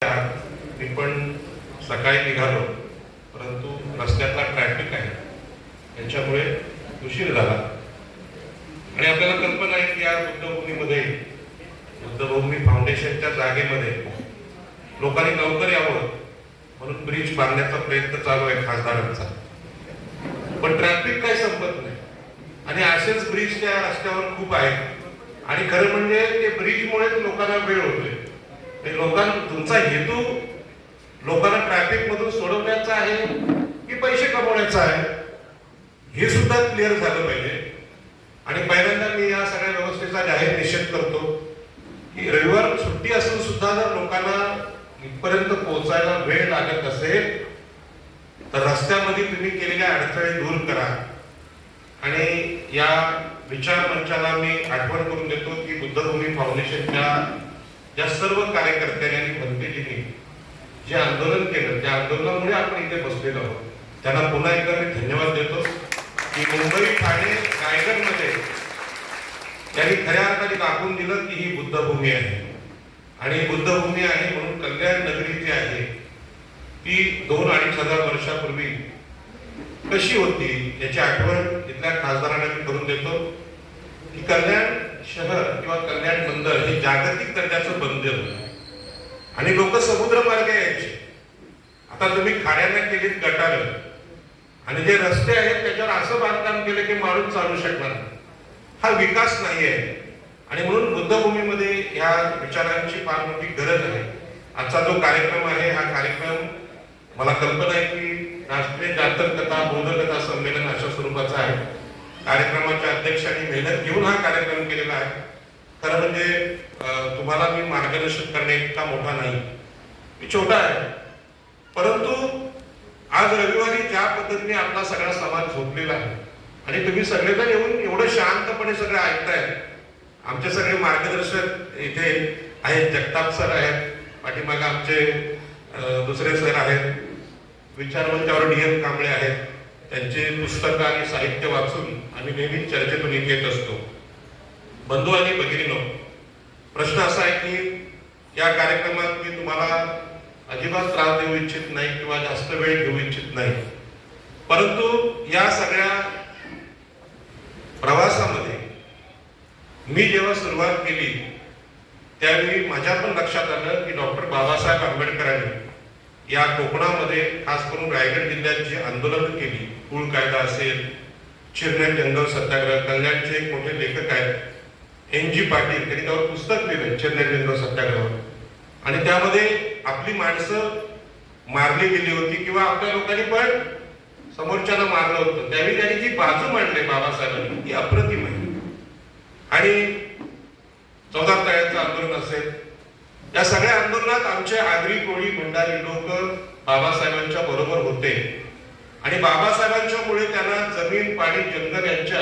मी पण सकाळी निघालो, परंतु रस्त्यातला ट्रॅफिक आहे याच्यामुळे उशीर झाला. आणि आपल्याला कल्पना आहे की या बुद्धभूमीमध्ये, बुद्धभूमी फाउंडेशनच्या जागेमध्ये लोकांनी लवकर यावं म्हणून ब्रिज बांधण्याचा प्रयत्न चालू आहे खासदारांचा. पण ट्रॅफिक काही संपत नाही आणि असेच ब्रिज त्या रस्त्यावर खूप आहेत आणि खरं म्हणजे ते ब्रिजमुळेच लोकांना वेळ होतोय. तुमचा हेतू लोकांना ट्रॅफिक मधून सोडवण्याचा आहे की पैसे कमवण्याचा आहे हे सुद्धा क्लिअर झालं पाहिजे. आणि पहिल्यांदा मी या सगळ्या व्यवस्थेचा जाहीर निषेध करतो की रविवार सुट्टी असून सुद्धा जर लोकांना इथपर्यंत पोहोचायला वेळ लागत असेल तर रस्त्यामध्ये तुम्ही केलेल्या अडथळे दूर करा. आणि या विचार मंचाला मी आठवण करून देतो की बुद्धभूमी फाउंडेशनच्या या सर्व कार्यकर्त्यांनी आणि भंतेजींनी जे आंदोलन केलं त्या आंदोलनामुळे आपण इथे बसलेलो आहोत. त्यांना पुन्हा एकदा मी धन्यवाद देतो की मुंबई, ठाणे, रायगडमध्ये त्यांनी खऱ्या अर्थाने दाखवून दिलं की ही बुद्धभूमी आहे. आणि बुद्धभूमी आहे म्हणून कल्याण नगरी जी आहे ती 2-2.5 वर्षापूर्वी कशी होती याची आठवण इथल्या खासदारांना मी करून देतो की कल्याण शहर किंवा कल्याण बंदर हे जागतिक दर्जाचं बंदर होतं आणि लोक समुद्र मार्गे यायचे. आता तुम्ही खाड्यांना केलीत गटार आणि जे रस्ते आहेत त्याच्यावर असं बांधकाम केलं की माणूस चालू शकणार. हा विकास नाही आहे. आणि म्हणून बुद्धभूमीमध्ये ह्या विचारांची फार मोठी गरज आहे. आजचा जो कार्यक्रम आहे हा कार्यक्रम मला कल्पना आहे की राष्ट्रीय जातक कथा बोधकथा संमेलन अशा स्वरूपाचा आहे. कार्यक्रमाच्या अध्यक्षांनी मेहनत घेऊन हा कार्यक्रम केलेला आहे. खरं म्हणजे तुम्हाला मी मार्गदर्शन करणे इतका मोठा नाही, मी छोटा आहे. परंतु आज रविवारी ज्या पद्धतीने आपला सगळा समाज झोपलेला आहे आणि तुम्ही सगळेजण येऊन एवढं शांतपणे सगळं ऐकताय. आमचे सगळे मार्गदर्शक इथे आहेत, जगताप सर आहेत, पाठीमागे आमचे दुसरे सर आहेत, विचारमंचावर DM कांबळे आहेत. त्यांचे पुस्तकं आणि साहित्य वाचून आम्ही नेहमी चर्चेतून येत असतो. बंधू आणि भगिनींनो, प्रश्न असा आहे की या कार्यक्रमात मी तुम्हाला अजिबात त्रास देऊ इच्छित नाही किंवा जास्त वेळ घेऊ इच्छित नाही. परंतु या सगळ्या प्रवासामध्ये मी जेव्हा सुरुवात केली त्यावेळी माझ्या पण लक्षात आलं की डॉक्टर बाबासाहेब आंबेडकरांनी या कोकणामध्ये खास करून रायगड जिल्ह्यात जी आंदोलन केली, कुळ कायदा असेल, चिरनेर जंगल सत्याग्रह, कल्याणचे एक मोठे लेखक आहेत NG पाटील, त्यांनी त्यावर पुस्तक लिहिलं चिरनेर जंगल सत्याग्रह. आणि त्यामध्ये आपली माणसं मारली गेली होती किंवा आपल्या लोकांनी पण समोरच्याला मारलं होतं. त्यावेळी त्यांनी जी बाजू मांडली बाबासाहेबांनी ती अप्रतिम आहे. आणि 14 तळ्याचं आंदोलन असेल, या सगळ्या आंदोलनात आमचे आगरी कोळी भंडारी लोक बाबासाहेबांच्या बरोबर होते आणि बाबासाहेबांच्या मुळे त्यांना जमीन, पाणी, जंगल यांच्या